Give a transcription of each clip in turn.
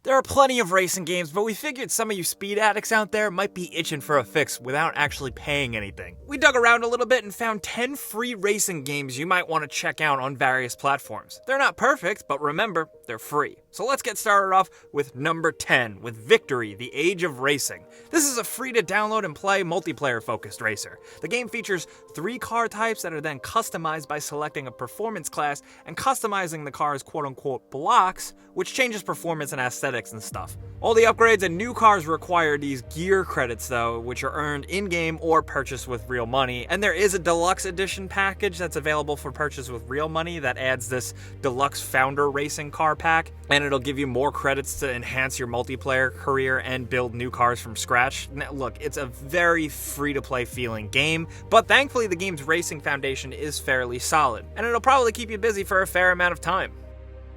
There are plenty of racing games, but we figured some of you speed addicts out there might be itching for a fix without actually paying anything. We dug around a little bit and found 10 free racing games you might want to check out on various platforms. They're not perfect, but remember, they're free. So let's get started off with number 10, with Victory, The Age of Racing. This is a free to download and play multiplayer focused racer. The game features 3 car types that are then customized by selecting a performance class and customizing the car's quote unquote blocks, which changes performance and aesthetics and stuff. All the upgrades and new cars require these gear credits though, which are earned in-game or purchased with real money. And there is a deluxe edition package that's available for purchase with real money that adds this deluxe founder racing car pack, and it'll give you more credits to enhance your multiplayer career and build new cars from scratch. Now, look, it's a very free-to-play feeling game, but thankfully the game's racing foundation is fairly solid, and it'll probably keep you busy for a fair amount of time.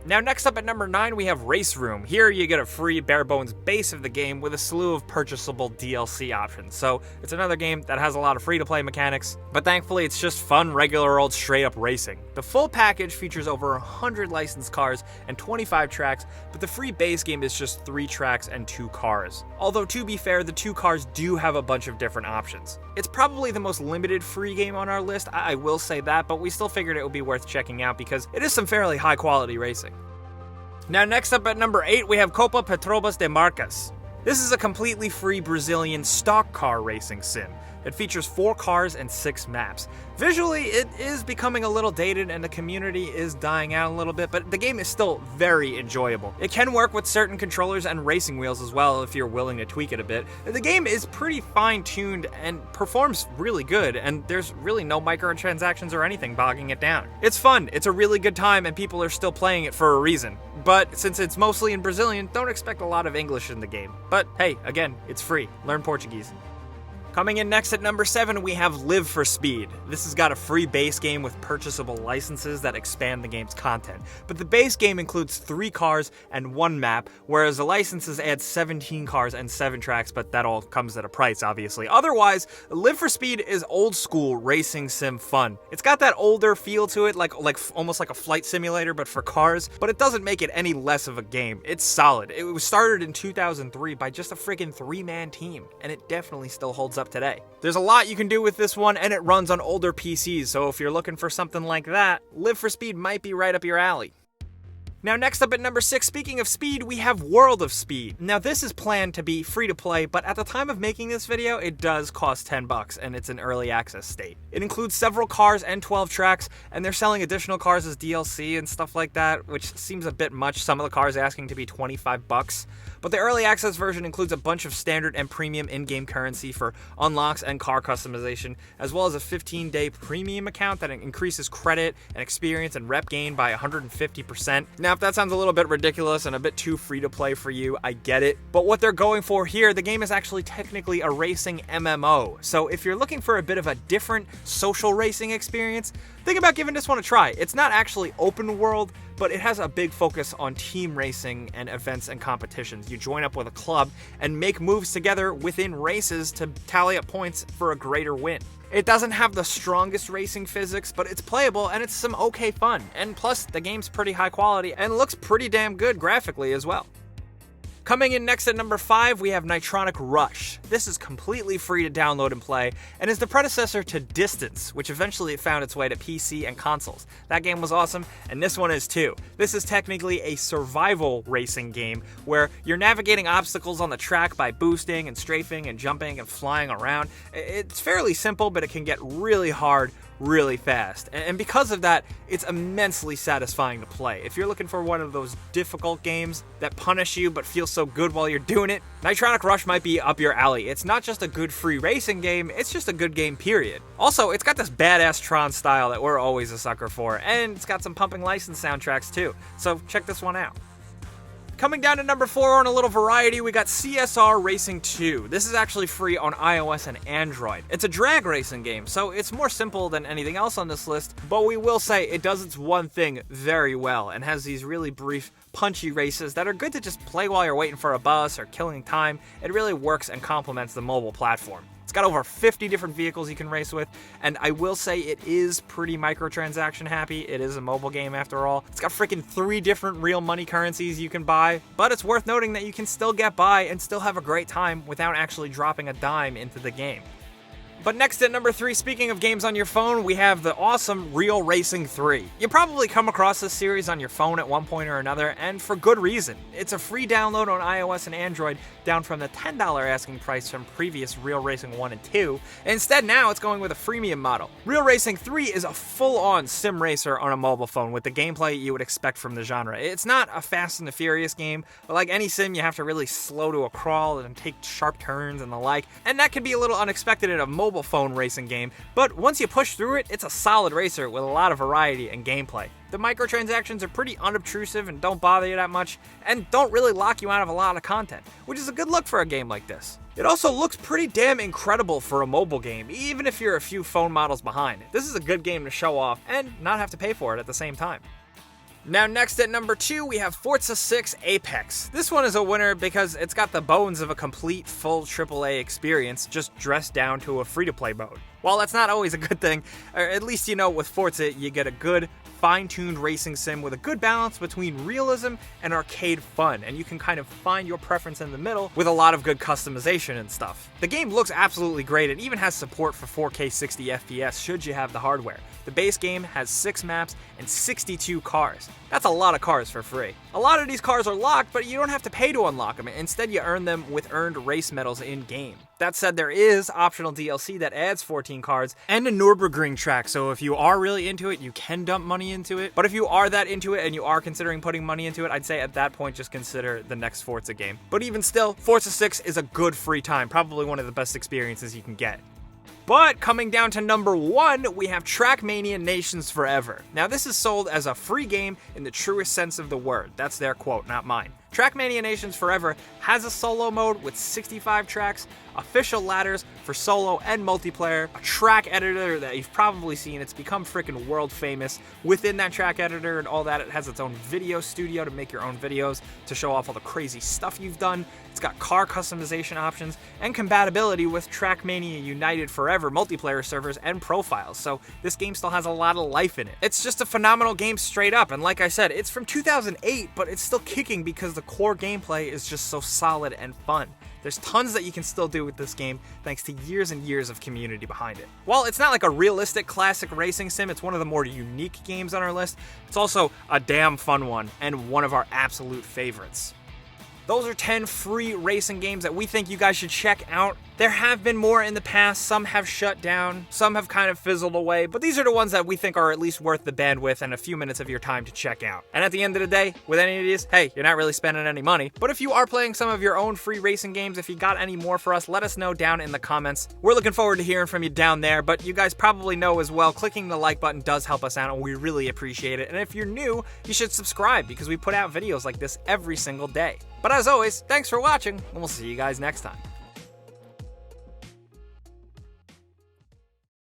Now next up at number 9 we have RaceRoom. Here you get a free bare bones base of the game with a slew of purchasable DLC options. So it's another game that has a lot of free to play mechanics, but thankfully it's just fun, regular old straight up racing. The full package features over 100 licensed cars and 25 tracks, but the free base game is just 3 tracks and 2 cars. Although to be fair, the 2 cars do have a bunch of different options. It's probably the most limited free game on our list, I will say that, but we still figured it would be worth checking out because it is some fairly high quality racing. Now next up at number 8 we have Copa, Petrovas de Marcas. This is a completely free Brazilian stock car racing sim. It features 4 cars and 6 maps. Visually, it is becoming a little dated and the community is dying out a little bit, but the game is still very enjoyable. It can work with certain controllers and racing wheels as well if you're willing to tweak it a bit. The game is pretty fine-tuned and performs really good, and there's really no microtransactions or anything bogging it down. It's fun, it's a really good time, and people are still playing it for a reason. But since it's mostly in Brazilian, don't expect a lot of English in the game. But hey, again, it's free. Learn Portuguese. Coming in next at number 7, we have Live for Speed. This has got a free base game with purchasable licenses that expand the game's content. But the base game includes 3 cars and 1 map, whereas the licenses add 17 cars and 7 tracks, but that all comes at a price, obviously. Otherwise, Live for Speed is old school racing sim fun. It's got that older feel to it, like almost like a flight simulator, but for cars, but it doesn't make it any less of a game. It's solid. It was started in 2003 by just a freaking 3-man team, and it definitely still holds up today. There's a lot you can do with this one, and it runs on older PCs, so if you're looking for something like that, Live for Speed might be right up your alley. Now next up at number 6, speaking of speed, we have World of Speed. Now this is planned to be free to play, but at the time of making this video, it does cost $10 and it's in early access state. It includes several cars and 12 tracks, and they're selling additional cars as DLC and stuff like that, which seems a bit much. Some of the cars asking to be $25. But the early access version includes a bunch of standard and premium in-game currency for unlocks and car customization, as well as a 15-day premium account that increases credit and experience and rep gain by 150%. Now, if that sounds a little bit ridiculous and a bit too free to play for you, I get it. But what they're going for here, the game is actually technically a racing MMO. So if you're looking for a bit of a different social racing experience, think about giving this one a try. It's not actually open world, but it has a big focus on team racing and events and competitions. You join up with a club and make moves together within races to tally up points for a greater win. It doesn't have the strongest racing physics, but it's playable and it's some okay fun. And plus, the game's pretty high quality and looks pretty damn good graphically as well. Coming in next at number 5, we have Nitronic Rush. This is completely free to download and play, and is the predecessor to Distance, which eventually found its way to PC and consoles. That game was awesome, and this one is too. This is technically a survival racing game, where you're navigating obstacles on the track by boosting and strafing and jumping and flying around. It's fairly simple, but it can get really hard really fast, and because of that, it's immensely satisfying to play. If you're looking for one of those difficult games that punish you but feel so good while you're doing it, Nitronic Rush might be up your alley. It's not just a good free racing game, it's just a good game, period. Also, it's got this badass Tron style that we're always a sucker for, and it's got some pumping license soundtracks too, so check this one out. Coming down to number 4 on a little variety, we got CSR Racing 2. This is actually free on iOS and Android. It's a drag racing game, so it's more simple than anything else on this list, but we will say it does its one thing very well and has these really brief punchy races that are good to just play while you're waiting for a bus or killing time. It really works and complements the mobile platform. It's got over 50 different vehicles you can race with, and I will say it is pretty microtransaction happy. It is a mobile game after all. It's got freaking 3 different real money currencies you can buy, but it's worth noting that you can still get by and still have a great time without actually dropping a dime into the game. But next at number 3, speaking of games on your phone, we have the awesome Real Racing 3. You probably come across this series on your phone at one point or another, and for good reason. It's a free download on iOS and Android, down from the $10 asking price from previous Real Racing 1 and 2. Instead, now it's going with a freemium model. Real Racing 3 is a full-on sim racer on a mobile phone with the gameplay you would expect from the genre. It's not a Fast and the Furious game, but like any sim, you have to really slow to a crawl and take sharp turns and the like, and that can be a little unexpected in a mobile phone racing game, but once you push through it, it's a solid racer with a lot of variety and gameplay. The microtransactions are pretty unobtrusive and don't bother you that much, and don't really lock you out of a lot of content, which is a good look for a game like this. It also looks pretty damn incredible for a mobile game, even if you're a few phone models behind. This is a good game to show off and not have to pay for it at the same time. Now next at number 2, we have Forza 6 Apex. This one is a winner because it's got the bones of a complete full AAA experience, just dressed down to a free-to-play mode. While that's not always a good thing, or at least you know with Forza you get a good, fine-tuned racing sim with a good balance between realism and arcade fun, and you can kind of find your preference in the middle with a lot of good customization and stuff. The game looks absolutely great. It even has support for 4K 60 FPS should you have the hardware. The base game has 6 maps and 62 cars. That's a lot of cars for free. A lot of these cars are locked, but you don't have to pay to unlock them. Instead, you earn them with earned race medals in-game. That said, there is optional DLC that adds 14 cars and a Nürburgring track, so if you are really into it, you can dump money into it. But if you are that into it and you are considering putting money into it, I'd say at that point just consider the next Forza game. But even still, Forza 6 is a good free time, probably one of the best experiences you can get. But coming down to number 1, we have TrackMania Nations Forever. Now this is sold as a free game in the truest sense of the word. That's their quote, not mine. TrackMania Nations Forever has a solo mode with 65 tracks, official ladders for solo and multiplayer, a track editor that you've probably seen. It's become freaking world famous. Within that track editor and all that, it has its own video studio to make your own videos to show off all the crazy stuff you've done. It's got car customization options and compatibility with TrackMania United Forever multiplayer servers and profiles, so this game still has a lot of life in it. It's just a phenomenal game straight up, and like I said, it's from 2008, but it's still kicking because the core gameplay is just so solid and fun. There's tons that you can still do with this game thanks to years and years of community behind it. While it's not like a realistic classic racing sim, it's one of the more unique games on our list. It's also a damn fun one and one of our absolute favorites. Those are 10 free racing games that we think you guys should check out. There have been more in the past, some have shut down, some have kind of fizzled away, but these are the ones that we think are at least worth the bandwidth and a few minutes of your time to check out. And at the end of the day, with any of these, hey, you're not really spending any money. But if you are playing some of your own free racing games, if you got any more for us, let us know down in the comments. We're looking forward to hearing from you down there, but you guys probably know as well, clicking the like button does help us out and we really appreciate it. And if you're new, you should subscribe because we put out videos like this every single day. But as always, thanks for watching, and we'll see you guys next time.